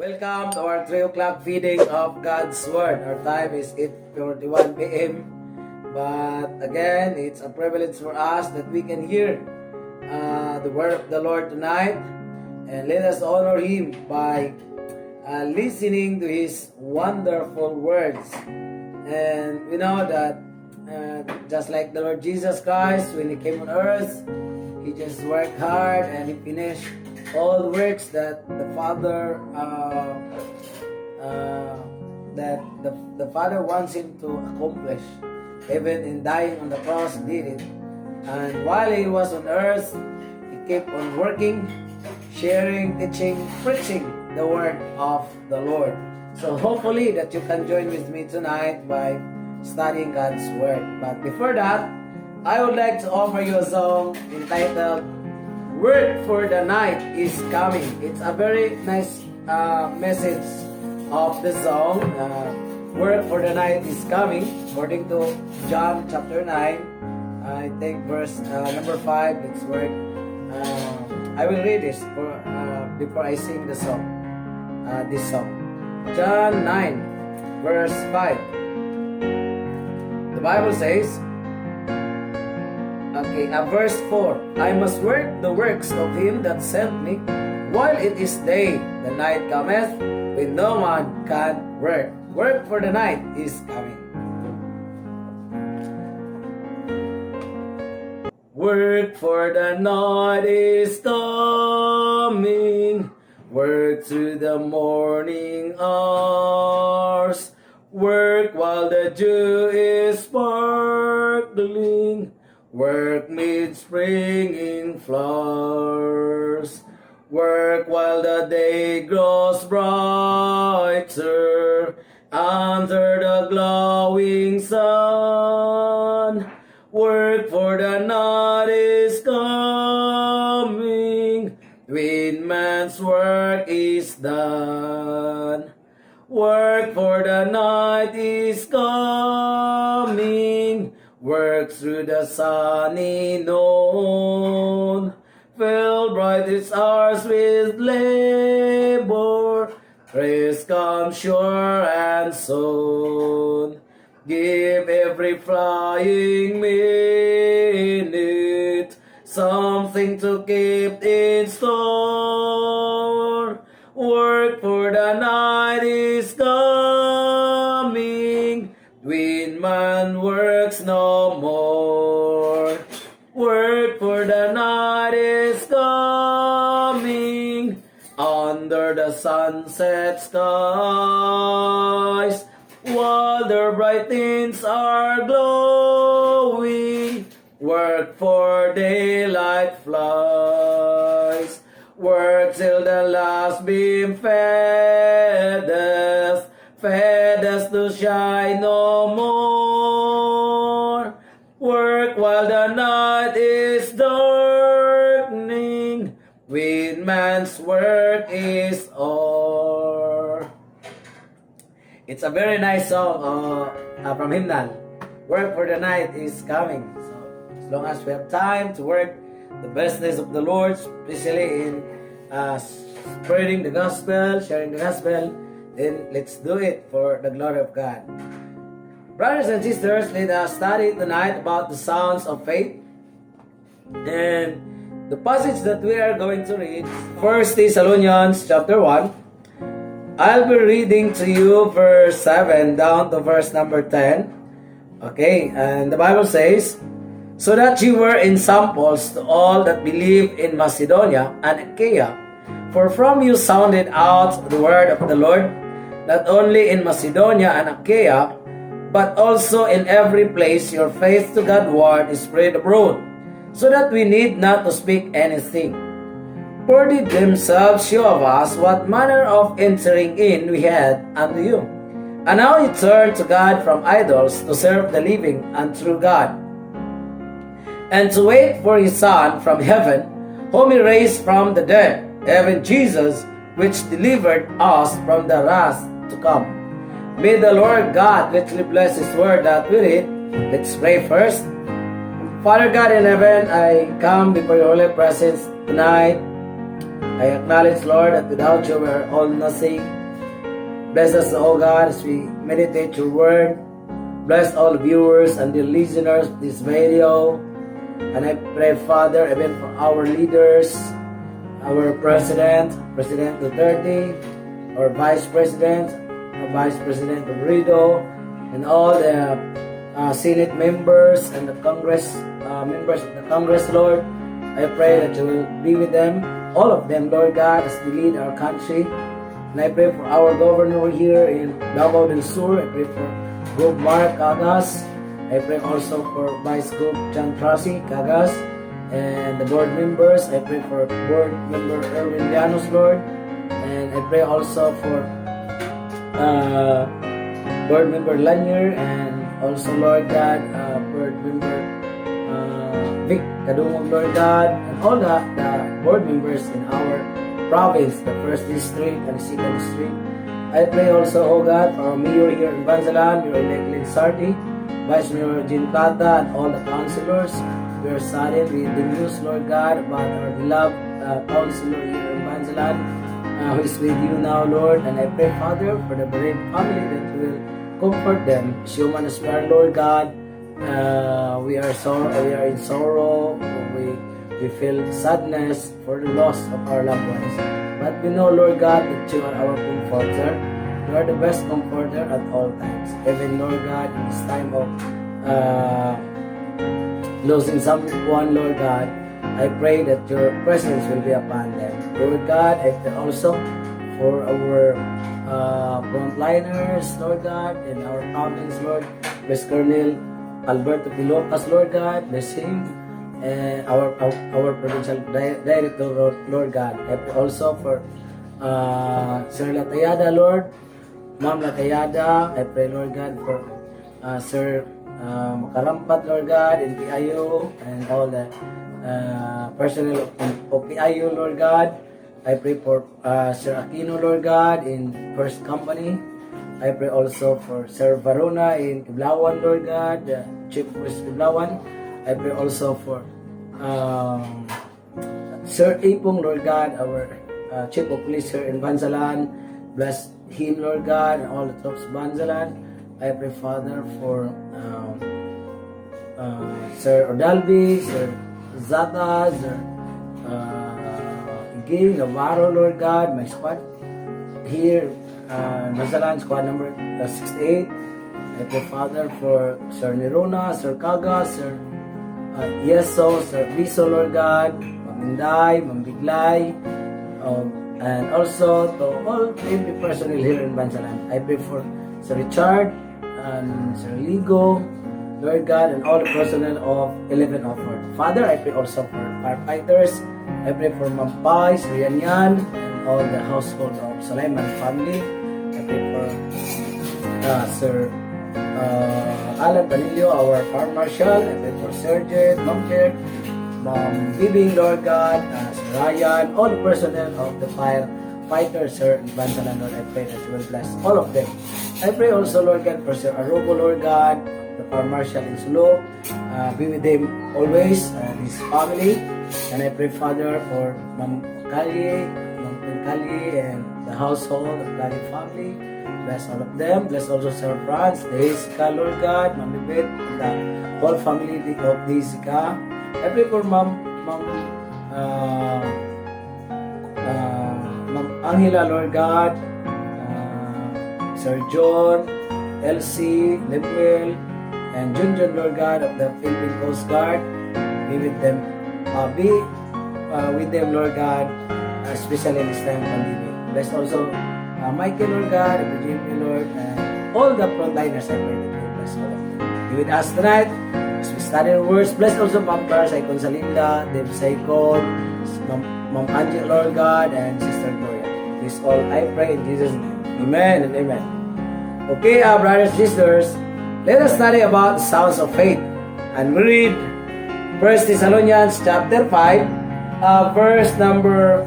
Welcome to our 3 o'clock feeding of God's Word. Our time is 8:41 p.m. But again, it's a privilege for us that we can hear the Word of the Lord tonight. And let us honor Him by listening to His wonderful words. And we know that just like the Lord Jesus Christ, when He came on earth, He just worked hard and He finished all the works that the Father the Father wants Him to accomplish. Even in dying on the cross, He did it. And while He was on earth, He kept on working, sharing, teaching, preaching the word of the Lord. So hopefully that you can join with me tonight by studying God's word. But before that, I would like to offer you a song entitled Word for the Night is Coming. It's a very nice message of the song. Word for the Night is Coming, according to John chapter 9. I think verse number 5. It's word. I will read this before I sing the song. This song. John 9, verse 5. The Bible says, verse 4, I must work the works of Him that sent me, while it is day. The night cometh, when no man can work. Work for the night is coming. Work for the night is coming. Work through the morning hours. Work while the dew is sparkling. Work mid springing flowers. Work while the day grows brighter under the glowing sun. Work for the night is coming, when man's work is done. Work for the night is coming, work through the sunny noon. Fill bright its hours with labor, praise comes sure and soon. Give every flying minute something to keep in store. Work for the night is coming, when man works no more. Work for the night is coming, under the sunset skies. While their bright tints are glowing, work for daylight flies. Work till the last beam fadeth to shine no more. Work while the night is darkening, when man's work is o'er. It's a very nice song from Hymnal. Work for the night is coming. So as long as we have time to work the business of the Lord, especially in spreading the gospel, sharing the gospel, then let's do it for the glory of God. Brothers and sisters, let us study tonight about the sounds of faith. And the passage that we are going to read, 1 Thessalonians chapter 1. I'll be reading to you verse 7 down to verse number 10. Okay, and the Bible says, so that you were in samples to all that believe in Macedonia and Achaia. For from you sounded out the word of the Lord, not only in Macedonia and Achaia, but also in every place your faith to God's word is spread abroad, so that we need not to speak anything. For did themselves show of us what manner of entering in we had unto you. And now you turn to God from idols to serve the living and true God, and to wait for His Son from heaven, whom He raised from the dead, even Jesus, which delivered us from the wrath to come. May the Lord God richly bless His word that we read. Let's pray first. Father God in heaven, I come before your holy presence tonight. I acknowledge, Lord, that without you we are all nothing. Bless us, O God, as we meditate your word. Bless all viewers and the listeners of this video. And I pray, Father, even for our leaders, our President Duterte, our Vice President Robredo, and all the Senate members and the Congress members of the Congress, Lord. I pray that you will be with them, all of them, Lord God, as they lead our country. And I pray for our governor here in Davao del Sur. I pray for Gov. Mark Cagas. I pray also for Vice Gov. John Tracy Cagas and the board members. I pray for board member Erwin Llanos, Lord. And I pray also for board member Lanier, and also, Lord God, board member Vic Kadungog, Lord God, and all the board members in our province, the 1st District and 2nd District. I pray also, O God, for our mayor here in Banzalan, Mayor Lynn Sardi, Vice Mayor Jean Plata, and all the councilors. We are saddened with the news, Lord God, about our beloved councilor here in Banzalan, who is with you now, Lord. And I pray, Father, for the bereaved family, that you will comfort them. As human as we are, Lord God, we are in sorrow. We feel sadness for the loss of our loved ones. But we know, Lord God, that you are our comforter. You are the best comforter at all times. Even, Lord God, in this time of losing someone, Lord God, I pray that your presence will be upon them. Lord God, I pray also for our frontliners, Lord God, in our province, Lord. Bless Colonel Alberto Pilocas, Lord God. Bless him. And our provincial director, Lord God. I pray also for Sir Latayada, Lord. Ma'am Latayada. I pray, Lord God, for Sir Makarampat, Lord God, in PIO, and all the personnel of PIO, Lord God. I pray for Sir Aquino, Lord God, in First Company. I pray also for Sir Varuna in Kiblawan, Lord God, the Chief of Kiblawan. I pray also for Sir Ipong, Lord God, our Chief of Police here in Banzalan. Bless him, Lord God, and all the troops of Banzalan. I pray, Father, for Sir Odalvi, Sir Zata, Sir Igay Navarro, Lord God, my squad here, Banzalan, squad number 68. I pray, Father, for Sir Nirona, Sir Kaga, Sir Yeso, Sir Biso, Lord God, Maminday, Mambiglay, and also to all every personnel here in Banzalan. I pray for Sir Richard and Sir Ligo, Lord God, and all the personnel of 11 Offer. Father, I pray also for firefighters. I pray for Mampay, Sir Yanyan, and all the household of Sulaiman family. I pray for Sir Alan Panilio, our farm marshal. I pray for Sergeant, Ma'am Ma'am Bibing, Lord God, Sir Ryan, all the personnel of the firefighters, Sir Banzalan, Lord. I pray that you will bless all of them. I pray also, Lord God, for Sir Arogo, Lord God, the farm marshal in Sulu. Be with him always and his family. And I pray, Father, for Ma'am Kali, and the household of Kali family. Bless all of them. Bless also Sir Franz, the Jessica, Lord God, Ma'am Bibit, and the whole family of Jessica. I pray for Ma'am Angela, Lord God, Sir John, Elsie, Lemuel, and Junjun, Lord God, of the Philippine Coast Guard. Be with them. Be with them, Lord God, especially in this time of pandemic. Bless also Michael, Lord God, Virginia, Lord, and all the frontliners. I pray that you bless all of them. Be with us tonight as we study the words. Bless also Ma'am Clara Saicon Salinda, Deb Saicon, Ma'am Angie, Lord God, and Sister Gloria. This all I pray in Jesus' name. Amen and amen. Okay, brothers and sisters, let us study about the sounds of faith. And we read 1 Thessalonians chapter 5, verse number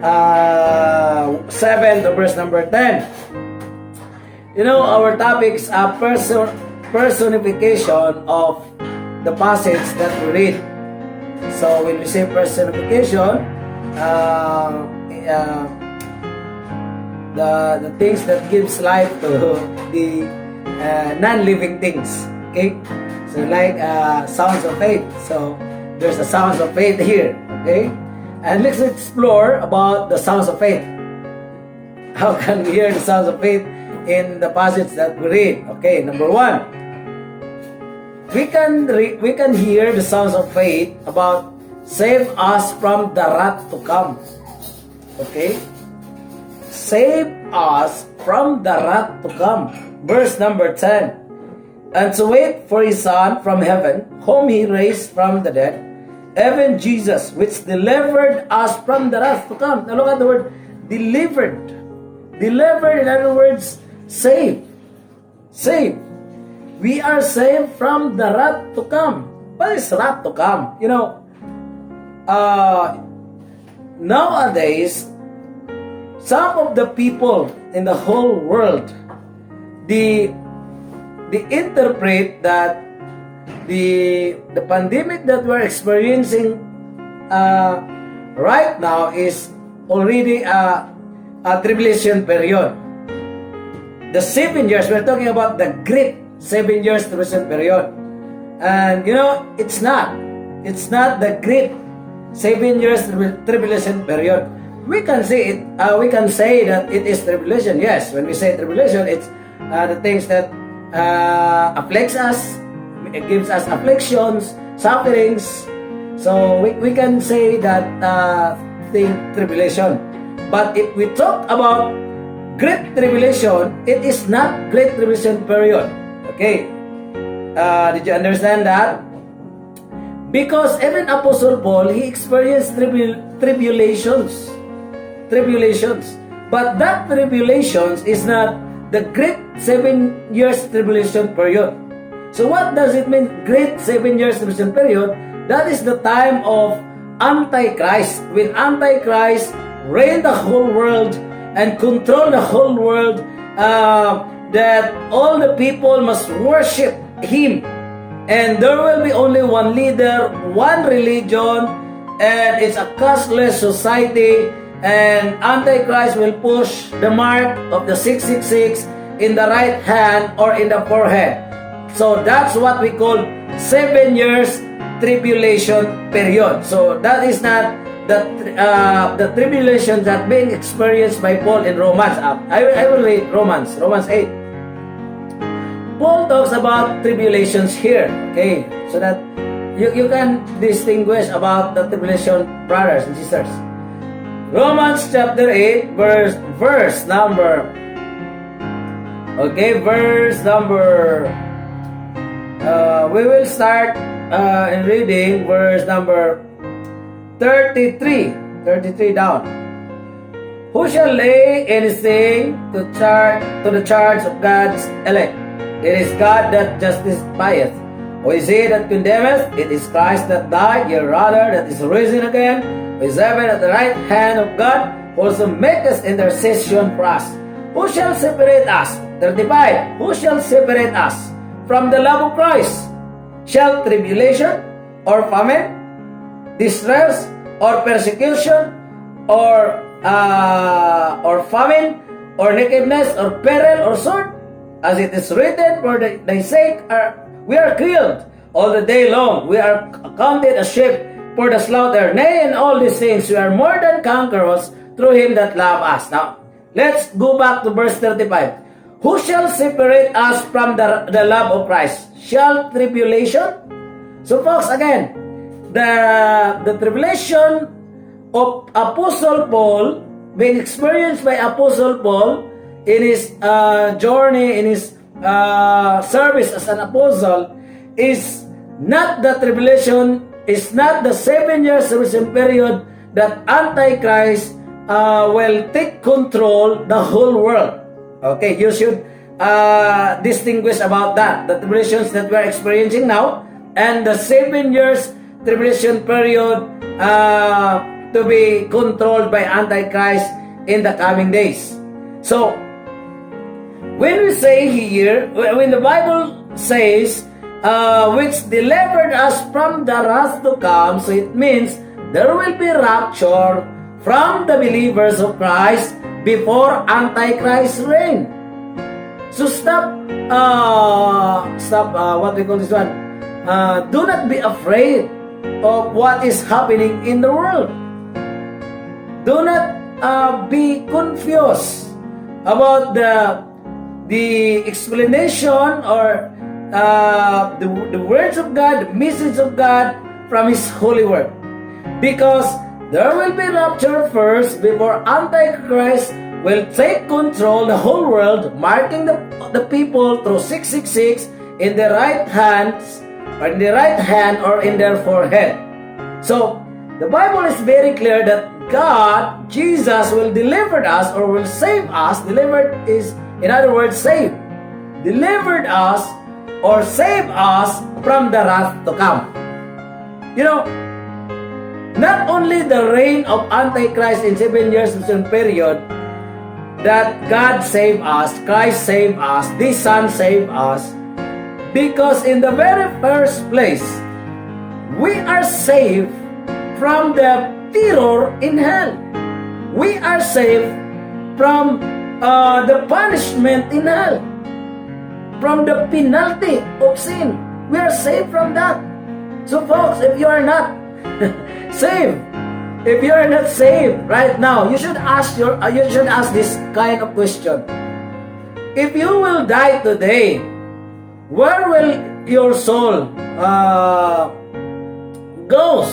7 to verse number 10. You know, our topics are personification of the passage that we read. So when we say personification, uh, uh, the things that gives life to the non-living things. Okay, so like sounds of faith. So there's the sounds of faith here. Okay, and let's explore about the sounds of faith. How can we hear the sounds of faith in the passage that we read? Okay, number one, we can hear the sounds of faith about save us from the wrath to come. Okay, save us from the wrath to come. Verse number 10. And to wait for his Son from heaven, whom he raised from the dead, even Jesus, which delivered us from the wrath to come. Now look at the word delivered. Delivered, in other words, saved. Saved. We are saved from the wrath to come. What is wrath to come? You know, nowadays, some of the people in the whole world, they interpret that the pandemic that we're experiencing right now is already a tribulation period. The 7 years, we're talking about the great 7 years tribulation period. And you know, it's not the great 7 years tribulation period. We can say it. We can say that it is tribulation. Yes, when we say tribulation, it's the things that afflicts us. It gives us afflictions, sufferings. So we can say that thing tribulation. But if we talk about great tribulation, it is not great tribulation period. Okay, did you understand that? Because even Apostle Paul, he experienced tribulations. But that tribulations is not the great 7 years tribulation period. So what does it mean, great 7 years tribulation period? That is the time of Antichrist. When Antichrist reign the whole world and control the whole world, that all the people must worship him. And there will be only one leader, one religion, and it's a castless society. And Antichrist will push the mark of the 666 in the right hand or in the forehead. So that's what we call 7 years tribulation period. So that is not the tribulation that being experienced by Paul in Romans. I will read Romans 8. Paul talks about tribulations here, okay, so that you can distinguish about the tribulation, brothers and sisters. Romans chapter 8, verse number, we will start in reading verse number 33 down. Who shall lay anything to the charge of God's elect? It is God that justifieth. Who is he that condemneth? It is Christ that died, yea rather that is risen again, who is ever at the right hand of God, who also maketh intercession for us. Who shall separate us? 35. Who shall separate us from the love of Christ? Shall tribulation, or famine, distress, or persecution, or famine, or nakedness, or peril, or sword? As it is written, for thy sake we are killed all the day long. We are counted as sheep for the slaughter. Nay, in all these things we are more than conquerors through him that loved us. Now, let's go back to verse 35. Who shall separate us from the love of Christ? Shall tribulation? So folks, again, the tribulation of Apostle Paul, being experienced by Apostle Paul in his journey, in his service as an apostle, is not the tribulation, is not the 7 years tribulation period that Antichrist will take control the whole world. Okay, you should distinguish about that. The tribulations that we are experiencing now and the 7 years tribulation period to be controlled by Antichrist in the coming days. So, when we say here, when the Bible says, which delivered us from the wrath to come, so it means there will be rapture from the believers of Christ before Antichrist reign. So what we call this one? Do not be afraid of what is happening in the world. Do not be confused about the explanation or the words of God, the message of God from His holy word. Because there will be rapture first before Antichrist will take control the whole world, marking the people through 666 in their right hands, or in their right hand, or in their forehead. So the Bible is very clear that God, Jesus, will deliver us or will save us. Delivered is, in other words, save. Delivered us or save us from the wrath to come. You know, not only the reign of Antichrist in 7 years period that God saved us, Christ saved us, the Son saved us, because in the very first place, we are saved from the terror in hell. We are saved from the punishment in hell, from the penalty of sin. We are saved from that. So folks, if you are not saved, if you are not saved right now, you should ask this kind of question. If you will die today, where will your soul goes?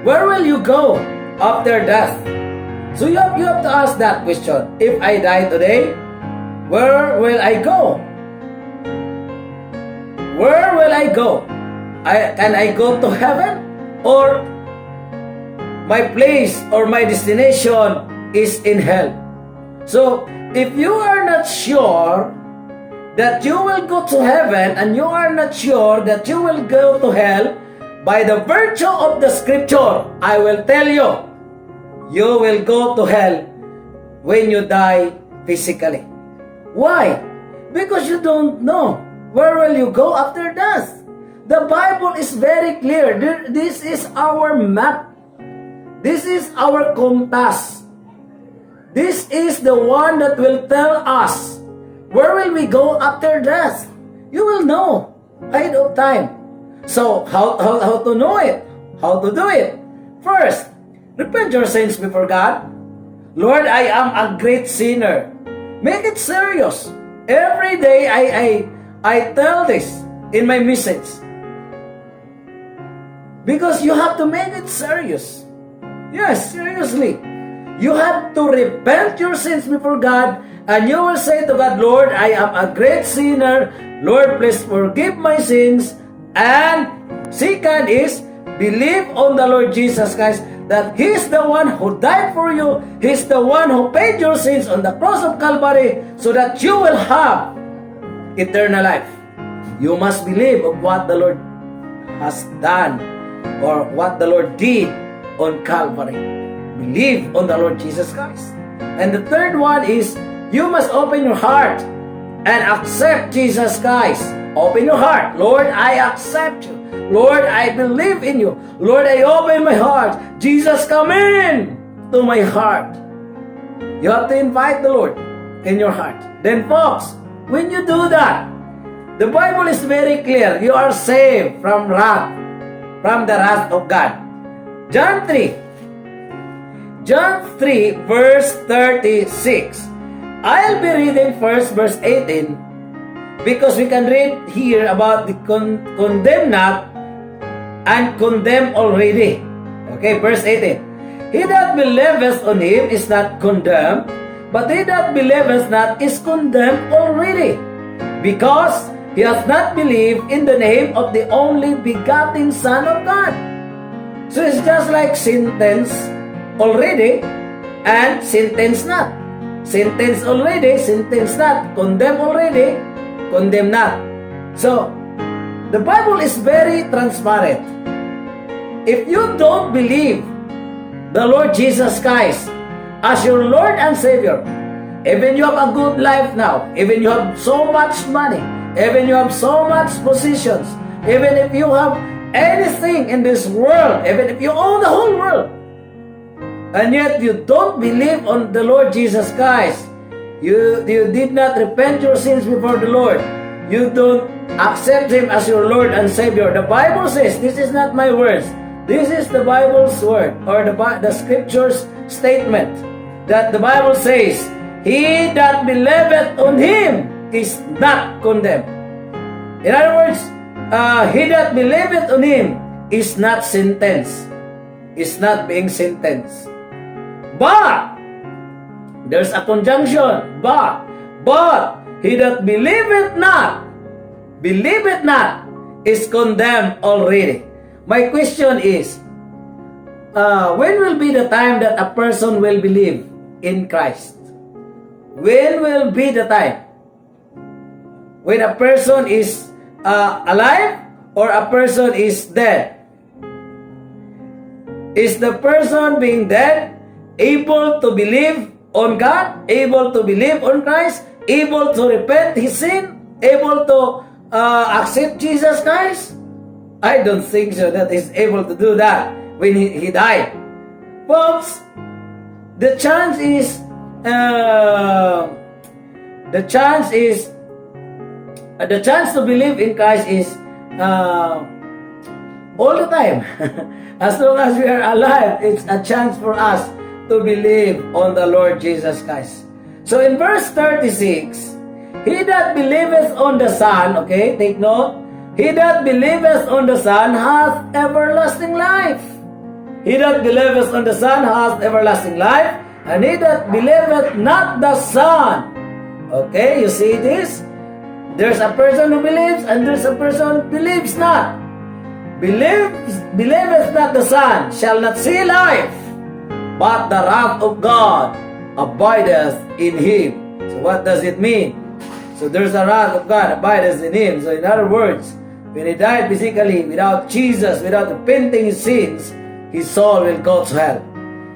Where will you go after death? So you have to ask that question. If I die today, where will I go? Where will I go? Can I go to heaven? Or my place or my destination is in hell? So if you are not sure that you will go to heaven and you are not sure that you will go to hell, by the virtue of the scripture, I will tell you, you will go to hell when you die physically. Why? Because you don't know where will you go after death. The Bible is very clear. This is our map. This is our compass. This is the one that will tell us where will we go after death. You will know ahead of time. So, how to know it? How to do it? First, repent your sins before God. Lord, I am a great sinner. Make it serious. Every day I tell this in my message. Because you have to make it serious. Yes, seriously. You have to repent your sins before God, and you will say to God, Lord, I am a great sinner. Lord, please forgive my sins. And second is, believe on the Lord Jesus Christ, that He is the one who died for you. He is the one who paid your sins on the cross of Calvary, so that you will have eternal life. You must believe of what the Lord has done, or what the Lord did on Calvary. Believe on the Lord Jesus Christ. And the third one is, you must open your heart and accept Jesus Christ. Open your heart. Lord, I accept you. Lord, I believe in you. Lord, I open my heart. Jesus, come in to my heart. You have to invite the Lord in your heart. Then folks, when you do that, the Bible is very clear. You are saved from wrath, from the wrath of God. John 3 verse 36. I'll be reading first verse 18, because we can read here about the condemn not and condemn already. Okay, verse 18. He that believeth on Him is not condemned, but he that believeth not is condemned already, because he hath not believed in the name of the only begotten Son of God. So it's just like sentence already and sentence not. Sentence already, sentence not. Condemn already, condemn not. So, the Bible is very transparent. If you don't believe the Lord Jesus Christ as your Lord and Savior, even you have a good life now, even you have so much money, even you have so much positions, even if you have anything in this world, even if you own the whole world, and yet you don't believe on the Lord Jesus Christ. You did not repent your sins before the Lord. You don't accept Him as your Lord and Savior. The Bible says, this is not my words. This is the Bible's word, or the Scripture's statement, that the Bible says, he that believeth on Him is not condemned. In other words, he that believeth on Him is not sentenced. Is not being sentenced. But, there's a conjunction, but he that believeth not, is condemned already. My question is, when will be the time that a person will believe in Christ? When will be the time? When a person is alive or a person is dead? Is the person being dead able to believe on God, able to believe on Christ, able to repent his sin, able to accept Jesus Christ? I don't think so that he's able to do that when he died. Folks, the chance to believe in Christ is all the time. As long as we are alive, it's a chance for us to believe on the Lord Jesus Christ. So in verse 36, he that believeth on the Son, okay, take note, he that believeth on the Son hath everlasting life. He that believeth on the Son hath everlasting life, and he that believeth not the Son. Okay, you see this? There's a person who believes, and there's a person who believes not. Believeth not the Son shall not see life, but the wrath of God abideth in him. So what does it mean? So there's a wrath of God abideth in him. So in other words, when he died physically without Jesus, without repenting his sins, his soul will go to hell.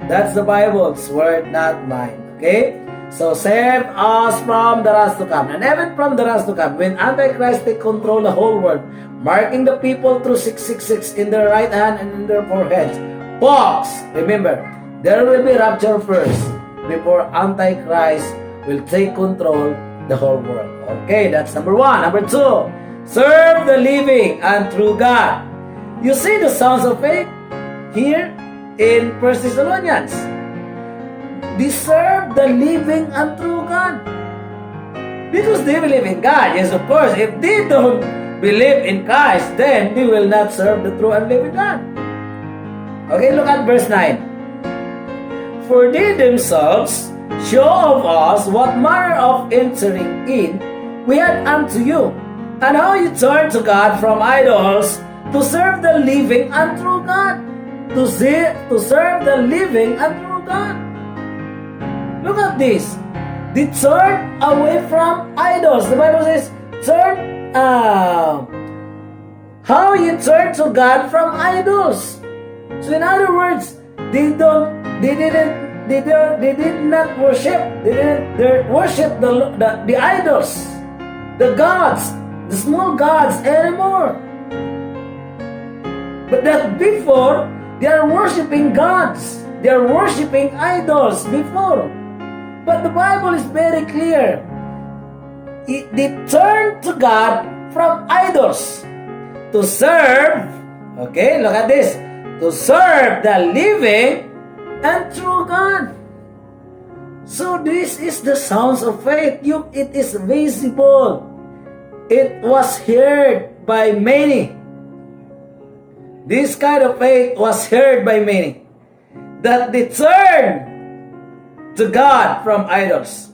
That's the Bible's word, not mine. Okay? So save us from the wrath to come. And even from the wrath to come, when Antichrist take control the whole world, marking the people through 666 in their right hand and in their foreheads. Folks, remember, there will be rapture first before Antichrist will take control the whole world. Okay, that's number one. Number two, serve the living and true God. You see the sounds of faith here in 1 Thessalonians. They serve the living and true God. Because they believe in God. Yes, of course, if they don't believe in Christ, then they will not serve the true and living God. Okay, look at verse 9. For they themselves show of us what manner of entering in we had unto you, and how you turn to God from idols to serve the living and true God. To serve the living and true God. Look at this. They turn away from idols. The Bible says, how you turn to God from idols. So in other words, they did not worship. They didn't worship the idols, the gods, the small gods anymore. But that before, they are worshiping gods. They are worshiping idols before. But the Bible is very clear. They turn to God from idols to serve, okay, look at this, to serve the living and true God. So this is the sounds of faith. It is visible. It was heard by many. This kind of faith was heard by many, that they turn to God from idols.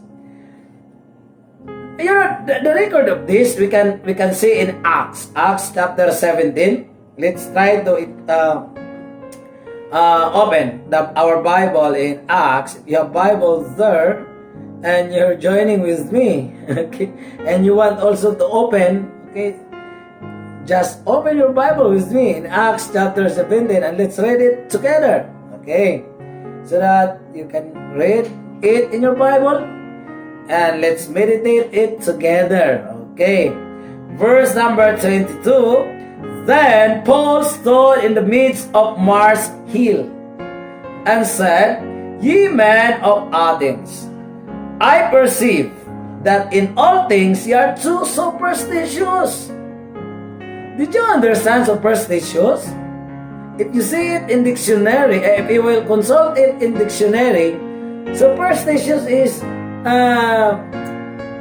You know, the record of this we can see in Acts chapter 17. Let's try to open our Bible in Acts. If you have Bible there and you're joining with me, okay, and you want also to open, okay, just open your Bible with me in Acts chapter 17 and let's read it together, okay, so that you can read it in your Bible and let's meditate it together, okay. Verse number 22. Then Paul stood in the midst of Mars Hill and said, Ye men of Athens, I perceive that in all things ye are too superstitious. Did you understand superstitious? If you see it in dictionary, if you will consult it in dictionary, superstitious is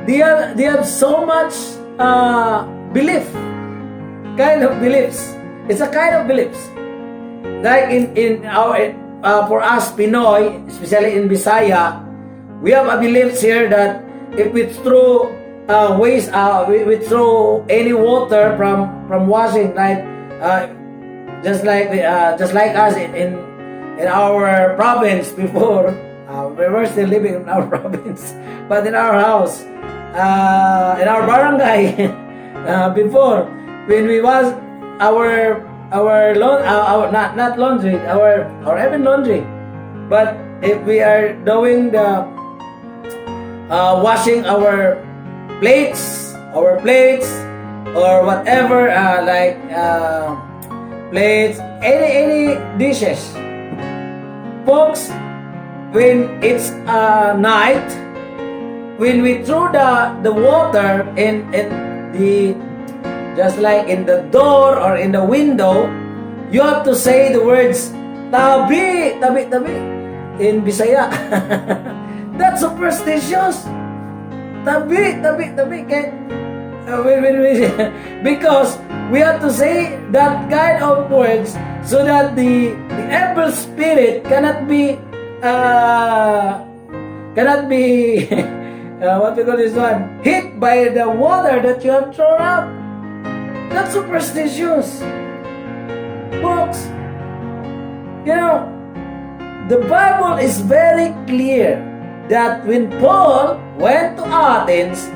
they have so much belief, kind of beliefs. It's a kind of beliefs. Like in our for us Pinoy, especially in Bisaya, we have a beliefs here that if we throw waste, we throw any water from washing, right? Just like us in our province before, we were still living in our province, but in our house, in our barangay, before when we was our not laundry, our even laundry, but if we are doing the washing our plates, or whatever, plates, any dishes, folks. When it's night, when we throw the water in the, just like in the door or in the window, you have to say the words tabi, tabi, tabi in Bisaya. That's superstitious. Tabi, tabi, tabi. Because we have to say that kind of words so that the evil spirit cannot be what we call this one, hit by the water that you have thrown out. That's superstitious, folks. You know, the Bible is very clear that when Paul went to Athens,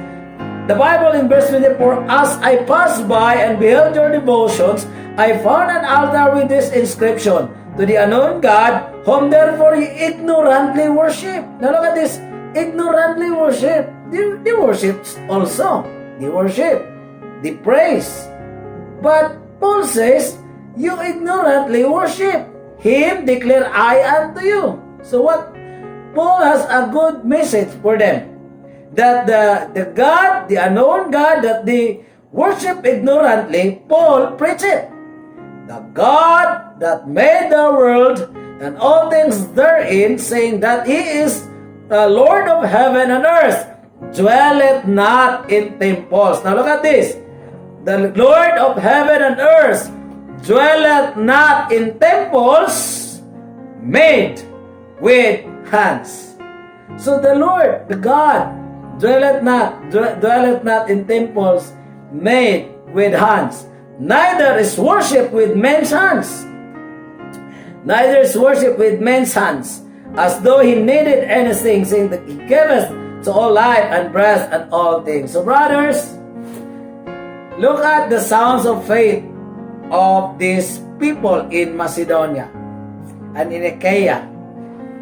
the Bible in verse 24, as I passed by and beheld your devotions, I found an altar with this inscription, to the unknown God, whom therefore ye ignorantly worship. Now look at this, ignorantly worship. They worship also. They worship. They praise. But Paul says, you ignorantly worship. Him declare I unto you. So what? Paul has a good message for them. That the God, the unknown God that they worship ignorantly, Paul preached it. The God that made the world and all things therein, saying that He is the Lord of heaven and earth, dwelleth not in temples. Now look at this. The Lord of heaven and earth dwelleth not in temples made with hands. So the Lord, the God, dwelleth not in temples made with hands. Neither is worship with men's hands. Neither is worship with men's hands, as though he needed anything, saying that he giveth to all life and breath and all things. So brothers, look at the sounds of faith of these people in Macedonia and in Achaia,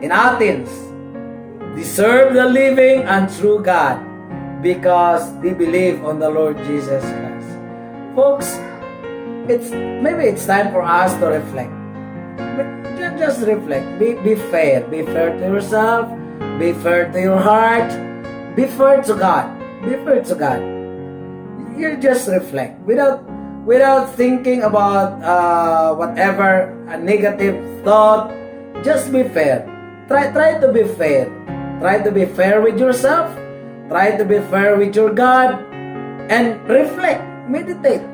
in Athens. They serve the living and true God because they believe on the Lord Jesus Christ. Folks, maybe it's time for us to reflect. Just reflect. Be fair. Be fair to yourself. Be fair to your heart. Be fair to God. Be fair to God. You just reflect without thinking about whatever a negative thought. Just be fair. Try to be fair. Try to be fair with yourself. Try to be fair with your God. And reflect. Meditate.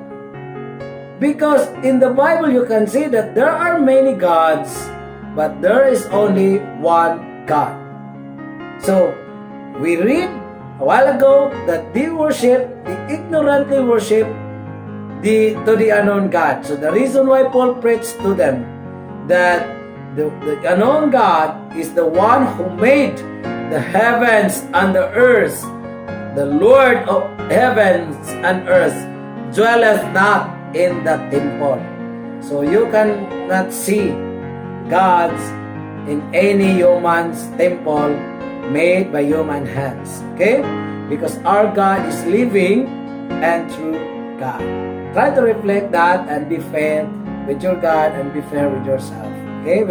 Because in the Bible you can see that there are many gods, but there is only one God. So, we read a while ago that they ignorantly worship to the unknown God. So the reason why Paul preached to them that the unknown God is the one who made the heavens and the earth. The Lord of heavens and earth dwelleth not in the temple. So you cannot see gods in any human's temple made by human hands. Okay? Because our God is living and true God. Try to reflect that and be fair with your God and be fair with yourself. Okay?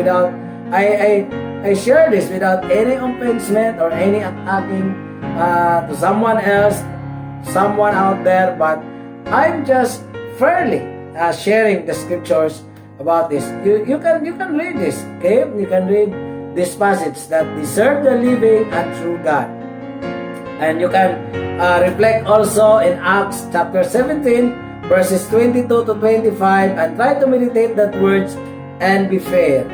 I I share this without any offense or any attacking to someone else, someone out there, but I'm just fairly sharing the scriptures about this. You can read this, okay? You can read this passage that deserve the living and true God. And you can reflect also in Acts chapter 17, verses 22 to 25, and try to meditate that words and be fair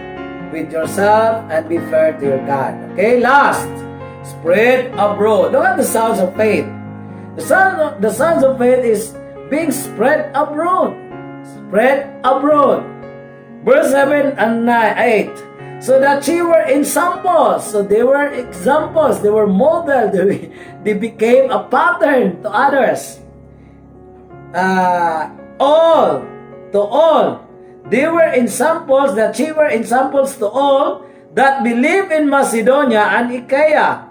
with yourself and be fair to your God. Okay, last, spread abroad. Look at the sounds of faith. The sounds of faith is being spread abroad. Spread abroad. Verse 7 and 8. So that she were examples. So they were examples. They were modeled. They became a pattern to others. All. They were examples, that she were examples to all that believe in Macedonia and Achaia.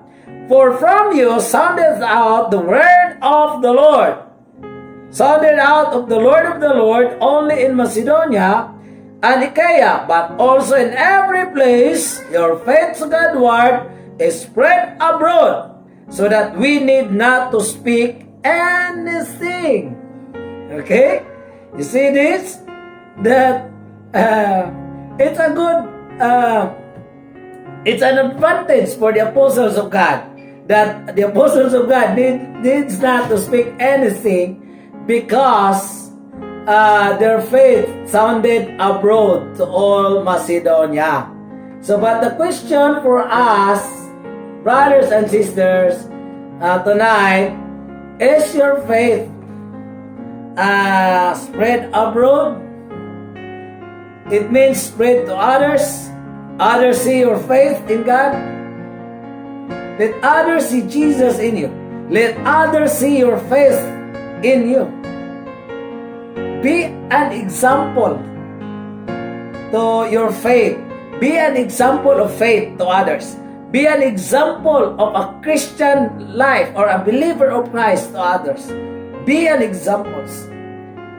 For from you sounded out the word of the Lord. Sounded out of the Lord only in Macedonia and Achaia, but also in every place your faith to Godward is spread abroad, so that we need not to speak anything. Okay? You see this? That it's a good, it's an advantage for the apostles of God, that the apostles of God needs not to speak anything, because their faith sounded abroad to all Macedonia. So, but the question for us, brothers and sisters, tonight, is your faith spread abroad? It means spread to others. Others see your faith in God. Let others see Jesus in you. Let others see your faith in you. Be an example to your faith. Be an example of faith to others. Be an example of a Christian life or a believer of Christ to others. Be an example.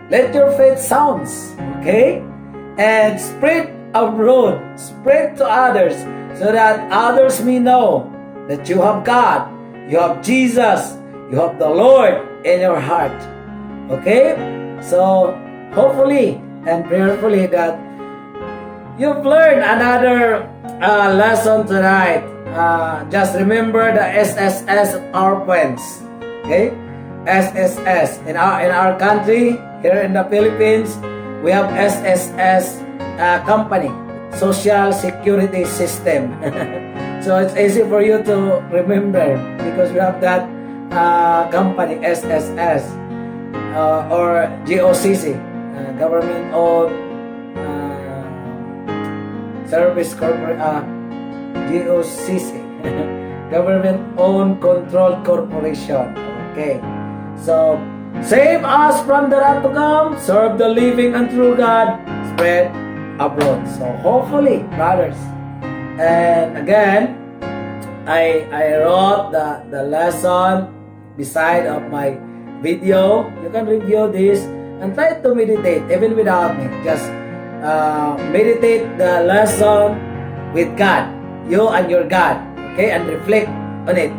Let your faith sounds, okay? And spread abroad, spread to others, so that others may know that you have God, you have Jesus, you have the Lord in your heart. Okay? So, hopefully and prayerfully that you've learned another lesson tonight. Just remember the SSS PowerPoints. Okay? SSS. In our country, here in the Philippines, we have SSS company, Social Security System. So it's easy for you to remember because we have that company, SSS, or GOCC, government-owned service corporation, GOCC, government-owned controlled corporation. Okay, so save us from the wrath to come, serve the living and true God, spread abroad. So hopefully, brothers, and again, I wrote the lesson beside of my video. You can review this and try to meditate even without me. Just meditate the lesson with God, you and your God, okay, and reflect on it.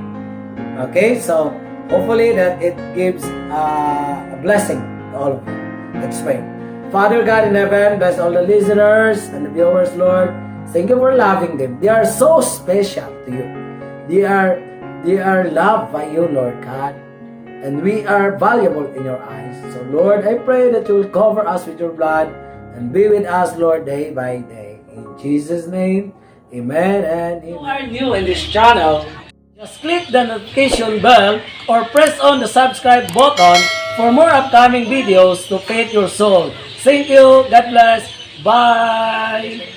Okay, so hopefully that it gives a blessing to all of you. Let's pray. Father God in heaven, bless all the listeners and the viewers, Lord. Thank you for loving them. They are so special to you. They are loved by you, Lord God. And we are valuable in your eyes. So Lord, I pray that you will cover us with your blood and be with us, Lord, day by day. In Jesus' name, amen and amen. If you are new in this channel, just click the notification bell or press on the subscribe button for more upcoming videos to feed your soul. Thank you. God bless. Bye.